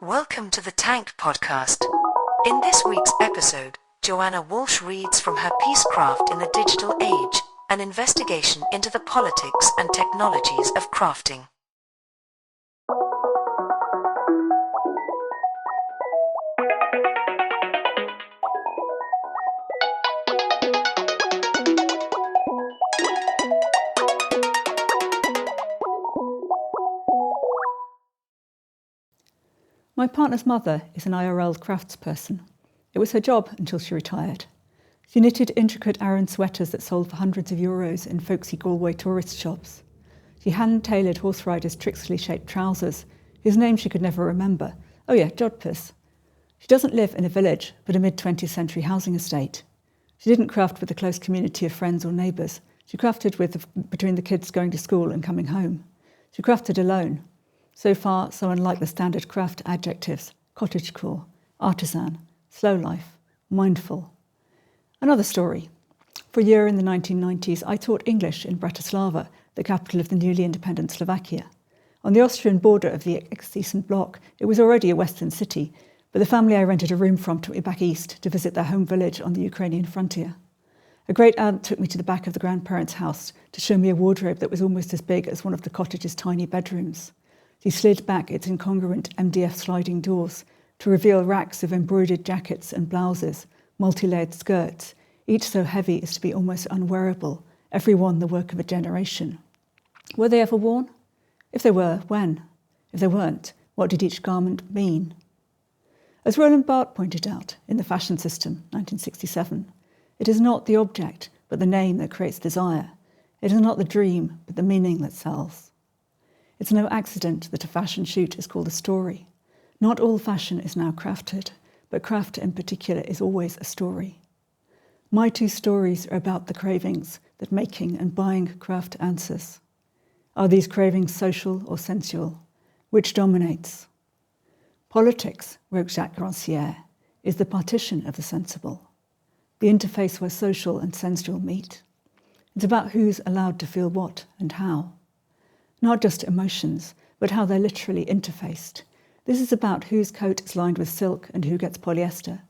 Welcome to the Tank Podcast. In this week's episode, Joanna Walsh reads from her piece Craft in the Digital Age, an investigation into the politics and technologies of crafting. My partner's mother is an IRL craftsperson. It was her job until she retired. She knitted intricate Aran sweaters that sold for hundreds of euros in folksy Galway tourist shops. She hand-tailored horse riders' tricksily shaped trousers, whose name she could never remember. Oh yeah, jodhpurs. She doesn't live in a village, but a mid-20th century housing estate. She didn't craft with a close community of friends or neighbours. She crafted between the kids going to school and coming home. She crafted alone. So far, so unlike the standard craft adjectives: cottagecore, artisan, slow life, mindful. Another story. For a year in the 1990s, I taught English in Bratislava, the capital of the newly independent Slovakia. On the Austrian border of the ex-Eastern Bloc, it was already a Western city, but the family I rented a room from took me back east to visit their home village on the Ukrainian frontier. A great aunt took me to the back of the grandparents' house to show me a wardrobe that was almost as big as one of the cottage's tiny bedrooms. She slid back its incongruent MDF sliding doors to reveal racks of embroidered jackets and blouses, multi-layered skirts, each so heavy as to be almost unwearable, every one the work of a generation. Were they ever worn? If they were, when? If they weren't, what did each garment mean? As Roland Barthes pointed out in The Fashion System, 1967, it is not the object, but the name that creates desire. It is not the dream, but the meaning that sells. It's no accident that a fashion shoot is called a story. Not all fashion is now crafted, but craft in particular is always a story. My two stories are about the cravings that making and buying craft answers. Are these cravings social or sensual? Which dominates? Politics, wrote Jacques Rancière, is the partition of the sensible, the interface where social and sensual meet. It's about who's allowed to feel what and how. Not just emotions, but how they're literally interfaced. This is about whose coat is lined with silk and who gets polyester,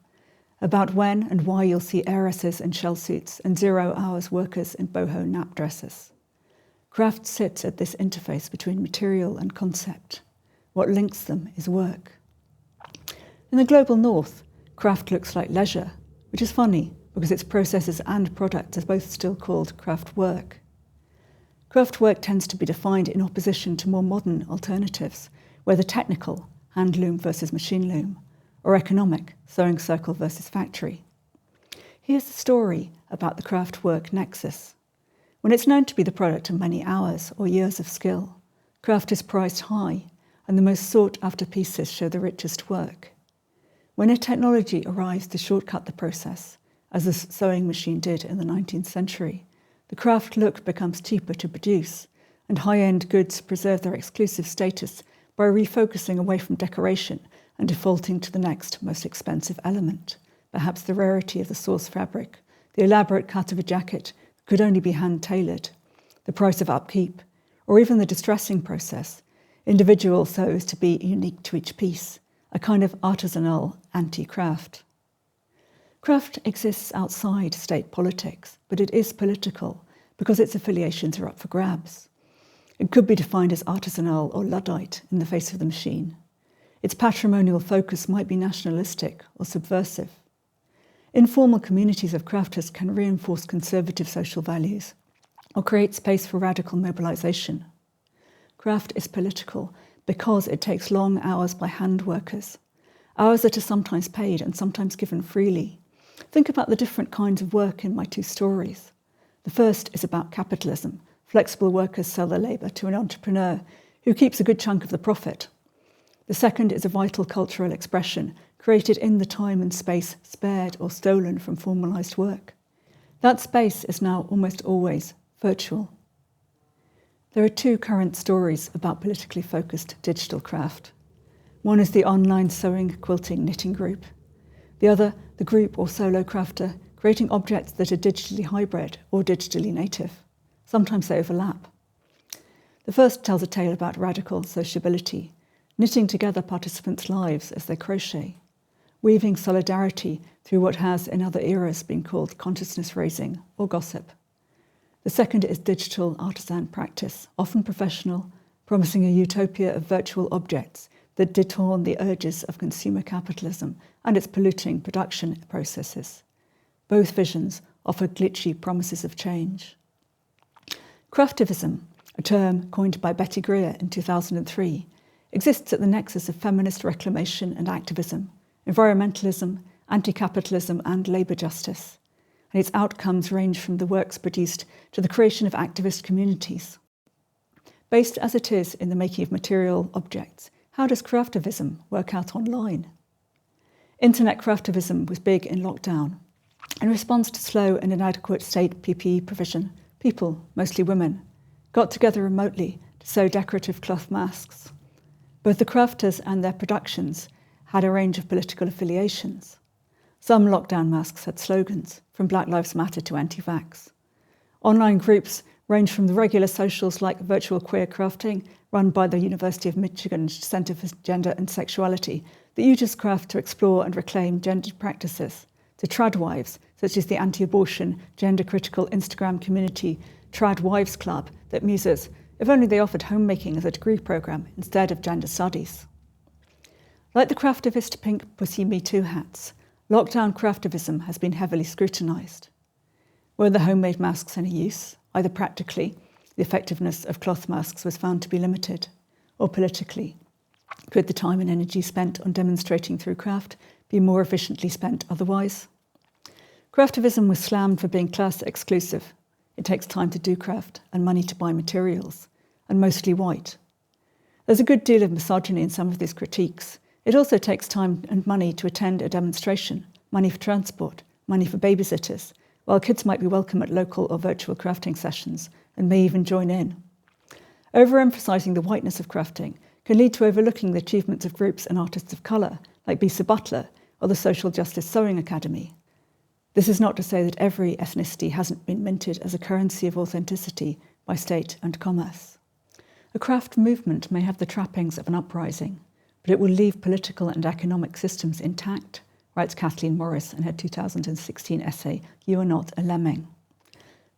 about when and why you'll see heiresses in shell suits and 0 hours workers in boho nap dresses. Craft sits at this interface between material and concept. What links them is work. In the global north, craft looks like leisure, which is funny because its processes and products are both still called craft work. Craft work tends to be defined in opposition to more modern alternatives, whether technical, hand loom versus machine loom, or economic, sewing circle versus factory. Here's the story about the craft work nexus. When it's known to be the product of many hours or years of skill, craft is priced high, and the most sought-after pieces show the richest work. When a technology arrives to shortcut the process, as the sewing machine did in the 19th century, the craft look becomes cheaper to produce, and high-end goods preserve their exclusive status by refocusing away from decoration and defaulting to the next most expensive element, perhaps the rarity of the source fabric, the elaborate cut of a jacket that could only be hand-tailored, the price of upkeep, or even the distressing process, individual so as to be unique to each piece, a kind of artisanal anti-craft. Craft exists outside state politics, but it is political because its affiliations are up for grabs. It could be defined as artisanal or Luddite in the face of the machine. Its patrimonial focus might be nationalistic or subversive. Informal communities of crafters can reinforce conservative social values or create space for radical mobilization. Craft is political because it takes long hours by hand workers, hours that are sometimes paid and sometimes given freely. Think about the different kinds of work in my two stories. The first is about capitalism. Flexible workers sell their labour to an entrepreneur who keeps a good chunk of the profit. The second is a vital cultural expression created in the time and space spared or stolen from formalised work. That space is now almost always virtual. There are two current stories about politically focused digital craft. One is the online sewing, quilting, knitting group. The other, the group or solo crafter, creating objects that are digitally hybrid or digitally native. Sometimes they overlap. The first tells a tale about radical sociability. knitting together participants' lives as they crochet, weaving solidarity through what has in other eras been called consciousness raising or gossip. The second is digital artisan practice, often professional, promising a utopia of virtual objects that detour the urges of consumer capitalism and its polluting production processes. Both visions offer glitchy promises of change. Craftivism, a term coined by Betty Greer in 2003, exists at the nexus of feminist reclamation and activism, environmentalism, anti-capitalism and labour justice, and its outcomes range from the works produced to the creation of activist communities. Based as it is in the making of material objects, how does craftivism work out online? Internet craftivism was big in lockdown. In response to slow and inadequate state PPE provision, people, mostly women, got together remotely to sew decorative cloth masks. Both the crafters and their productions had a range of political affiliations. Some lockdown masks had slogans, from Black Lives Matter to anti-vax. Online groups range from the regular socials like Virtual Queer Crafting, run by the University of Michigan Center for Gender and Sexuality, that uses craft to explore and reclaim gendered practices, to tradwives, such as the anti-abortion, gender-critical Instagram community Trad Wives Club that muses, if only they offered homemaking as a degree programme instead of gender studies. Like the craftivist Pink Pussy Me Too hats, lockdown craftivism has been heavily scrutinised. Were the homemade masks any use? Either practically, the effectiveness of cloth masks was found to be limited, or politically, could the time and energy spent on demonstrating through craft be more efficiently spent otherwise? Craftivism was slammed for being class exclusive. It takes time to do craft and money to buy materials, and mostly white. There's a good deal of misogyny in some of these critiques. It also takes time and money to attend a demonstration, money for transport, money for babysitters, while kids might be welcome at local or virtual crafting sessions and may even join in. Overemphasising the whiteness of crafting can lead to overlooking the achievements of groups and artists of colour, like Bisa Butler or the Social Justice Sewing Academy. This is not to say that every ethnicity hasn't been minted as a currency of authenticity by state and commerce. A craft movement may have the trappings of an uprising, but it will leave political and economic systems intact, writes Kathleen Morris in her 2016 essay, You Are Not a Lemming.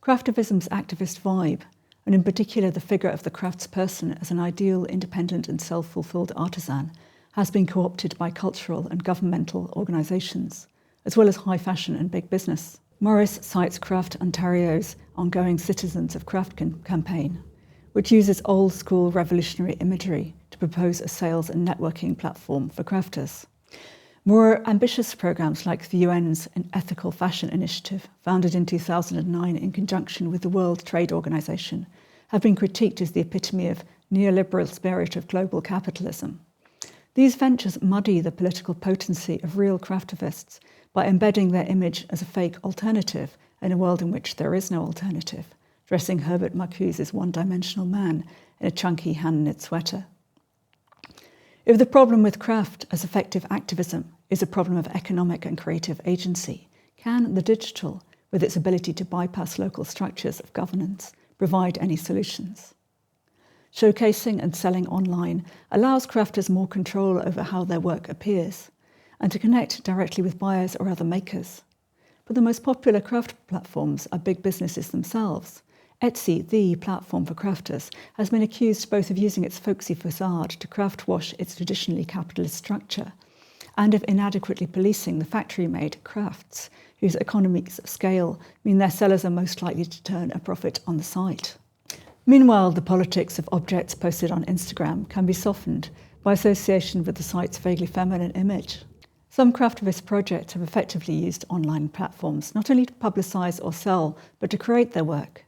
Craftivism's activist vibe, and in particular the figure of the craftsperson as an ideal, independent and self-fulfilled artisan, has been co-opted by cultural and governmental organisations, as well as high fashion and big business. Morris cites Craft Ontario's ongoing Citizens of Craft campaign, which uses old-school revolutionary imagery to propose a sales and networking platform for crafters. More ambitious programmes like the UN's Ethical Fashion Initiative, founded in 2009 in conjunction with the World Trade Organization, have been critiqued as the epitome of neoliberal spirit of global capitalism. These ventures muddy the political potency of real craftivists by embedding their image as a fake alternative in a world in which there is no alternative, dressing Herbert Marcuse's one-dimensional man in a chunky hand-knit sweater. If the problem with craft as effective activism is a problem of economic and creative agency, can the digital, with its ability to bypass local structures of governance, provide any solutions? Showcasing and selling online allows crafters more control over how their work appears and to connect directly with buyers or other makers. But the most popular craft platforms are big businesses themselves. Etsy, the platform for crafters, has been accused both of using its folksy facade to craft wash its traditionally capitalist structure and of inadequately policing the factory-made crafts, whose economies of scale mean their sellers are most likely to turn a profit on the site. Meanwhile, the politics of objects posted on Instagram can be softened by association with the site's vaguely feminine image. Some craftivist projects have effectively used online platforms not only to publicise or sell, but to create their work.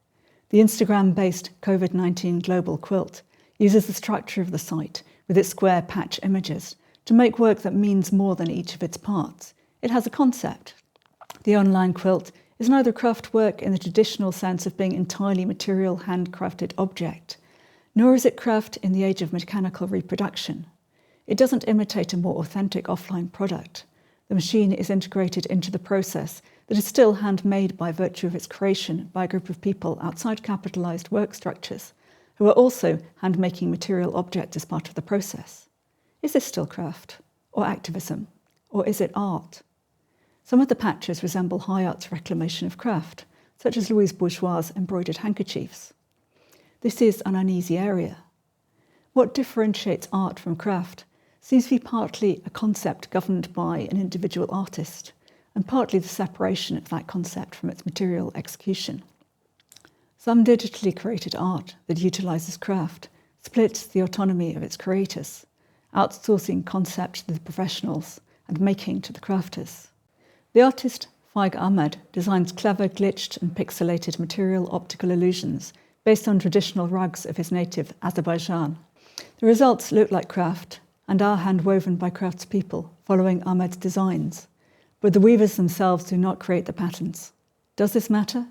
The Instagram-based COVID-19 Global Quilt uses the structure of the site, with its square patch images, to make work that means more than each of its parts. It has a concept. The online quilt is neither craft work in the traditional sense of being entirely material handcrafted object, nor is it craft in the age of mechanical reproduction. It doesn't imitate a more authentic offline product. The machine is integrated into the process that is still handmade by virtue of its creation by a group of people outside capitalised work structures, who are also handmaking material objects as part of the process. Is this still craft, or activism, or is it art? Some of the patches resemble high art's reclamation of craft, such as Louise Bourgeois' embroidered handkerchiefs. This is an uneasy area. What differentiates art from craft seems to be partly a concept governed by an individual artist, and partly the separation of that concept from its material execution. Some digitally created art that utilises craft splits the autonomy of its creators, outsourcing concept to the professionals and making to the crafters. The artist Faik Ahmed designs clever glitched and pixelated material optical illusions based on traditional rugs of his native Azerbaijan. The results look like craft and are hand-woven by craftspeople following Ahmed's designs, but the weavers themselves do not create the patterns. Does this matter?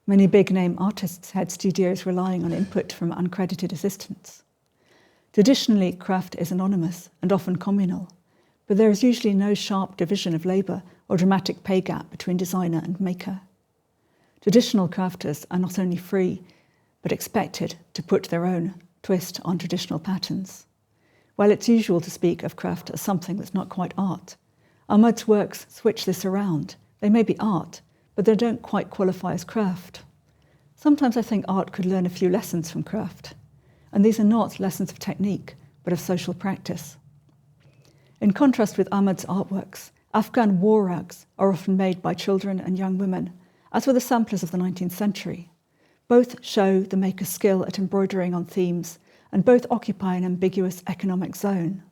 Many big-name artists had studios relying on input from uncredited assistants. Traditionally, craft is anonymous and often communal, but there is usually no sharp division of labour or dramatic pay gap between designer and maker. Traditional crafters are not only free, but expected to put their own twist on traditional patterns. While it's usual to speak of craft as something that's not quite art, Ahmed's works switch this around. They may be art, but they don't quite qualify as craft. Sometimes I think art could learn a few lessons from craft, and these are not lessons of technique, but of social practice. In contrast with Ahmed's artworks, Afghan war rugs are often made by children and young women, as were the samplers of the 19th century. Both show the maker's skill at embroidering on themes, and both occupy an ambiguous economic zone.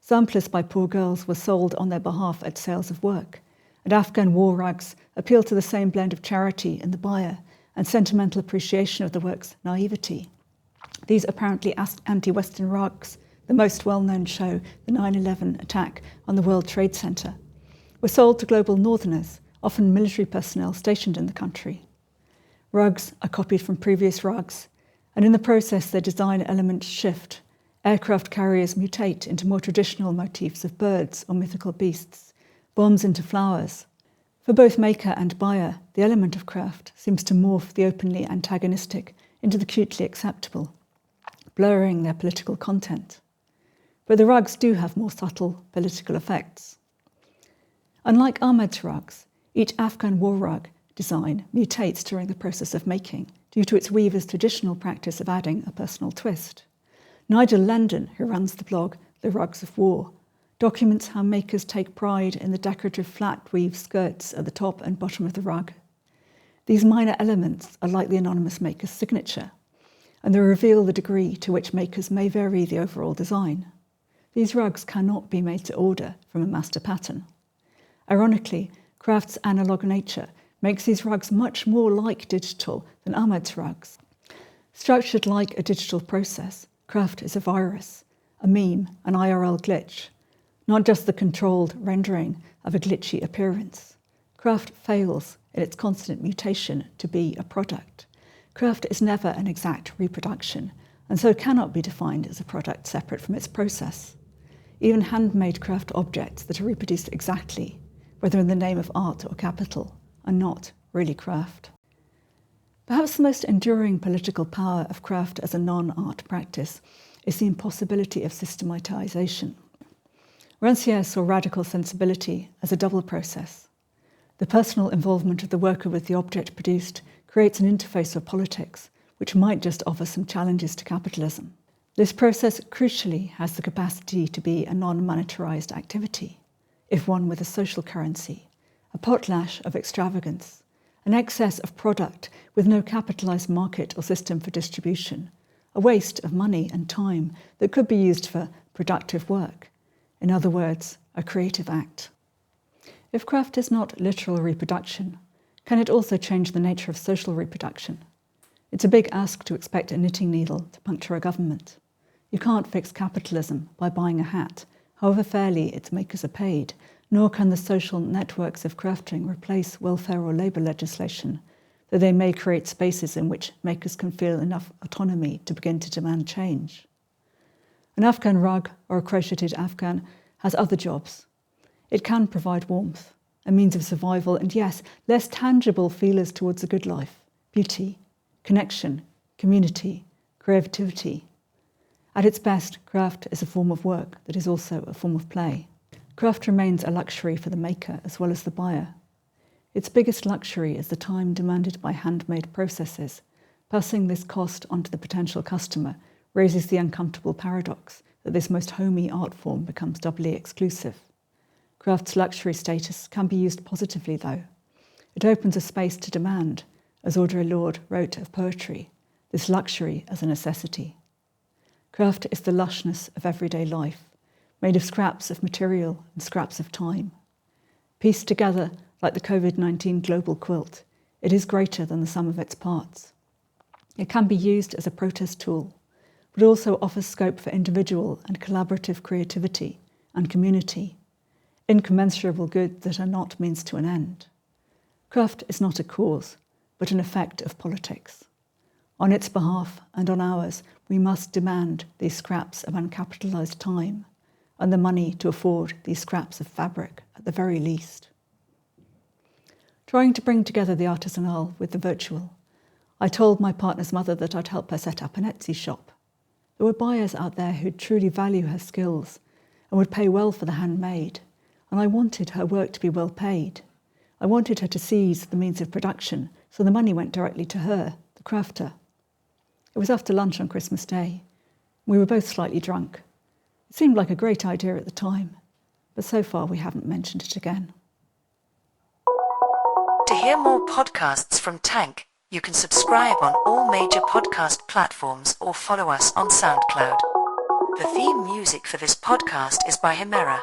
Samplers by poor girls were sold on their behalf at sales of work, and Afghan war rugs appeal to the same blend of charity in the buyer and sentimental appreciation of the work's naivety. These apparently anti-Western rugs, the most well-known show, the 9/11 attack on the World Trade Center, were sold to global northerners, often military personnel stationed in the country. Rugs are copied from previous rugs, and in the process their design elements shift. Aircraft carriers mutate into more traditional motifs of birds or mythical beasts, bombs into flowers. For both maker and buyer, the element of craft seems to morph the openly antagonistic into the cutely acceptable, blurring their political content. But the rugs do have more subtle political effects. Unlike Ahmed's rugs, each Afghan war rug design mutates during the process of making due to its weaver's traditional practice of adding a personal twist. Nigel Lendon, who runs the blog The Rugs of War, documents how makers take pride in the decorative flat weave skirts at the top and bottom of the rug. These minor elements are like the anonymous maker's signature, and they reveal the degree to which makers may vary the overall design. These rugs cannot be made to order from a master pattern. Ironically, craft's analog nature makes these rugs much more like digital than Ahmed's rugs. Structured like a digital process, craft is a virus, a meme, an IRL glitch, not just the controlled rendering of a glitchy appearance. Craft fails in its constant mutation to be a product. Craft is never an exact reproduction, and so cannot be defined as a product separate from its process. Even handmade craft objects that are reproduced exactly, whether in the name of art or capital, are not really craft. Perhaps the most enduring political power of craft as a non-art practice is the impossibility of systematization. Rancière saw radical sensibility as a double process. The personal involvement of the worker with the object produced creates an interface of politics, which might just offer some challenges to capitalism. This process crucially has the capacity to be a non-monetarized activity, if one with a social currency, a potlatch of extravagance, an excess of product with no capitalized market or system for distribution, a waste of money and time that could be used for productive work. In other words, a creative act. If craft is not literal reproduction, can it also change the nature of social reproduction? It's a big ask to expect a knitting needle to puncture a government. You can't fix capitalism by buying a hat, however fairly its makers are paid, nor can the social networks of crafting replace welfare or labour legislation, though they may create spaces in which makers can feel enough autonomy to begin to demand change. An Afghan rug or a crocheted Afghan has other jobs. It can provide warmth, a means of survival, and yes, less tangible feelers towards a good life, beauty, connection, community, creativity. At its best, craft is a form of work that is also a form of play. Craft remains a luxury for the maker as well as the buyer. Its biggest luxury is the time demanded by handmade processes. Passing this cost onto the potential customer raises the uncomfortable paradox that this most homey art form becomes doubly exclusive. Craft's luxury status can be used positively, though. It opens a space to demand, as Audre Lorde wrote of poetry, this luxury as a necessity. Craft is the lushness of everyday life, made of scraps of material and scraps of time. Pieced together like the COVID-19 global quilt, it is greater than the sum of its parts. It can be used as a protest tool, but also offers scope for individual and collaborative creativity and community, incommensurable goods that are not means to an end. Craft is not a cause, but an effect of politics. On its behalf and on ours, we must demand these scraps of uncapitalised time and the money to afford these scraps of fabric at the very least. Trying to bring together the artisanal with the virtual, I told my partner's mother that I'd help her set up an Etsy shop. There were buyers out there who'd truly value her skills and would pay well for the handmade, and I wanted her work to be well paid. I wanted her to seize the means of production, so the money went directly to her, the crafter. It was after lunch on Christmas Day. We were both slightly drunk. It seemed like a great idea at the time, but so far we haven't mentioned it again. To hear more podcasts from Tank, you can subscribe on all major podcast platforms or follow us on SoundCloud. The theme music for this podcast is by Himera.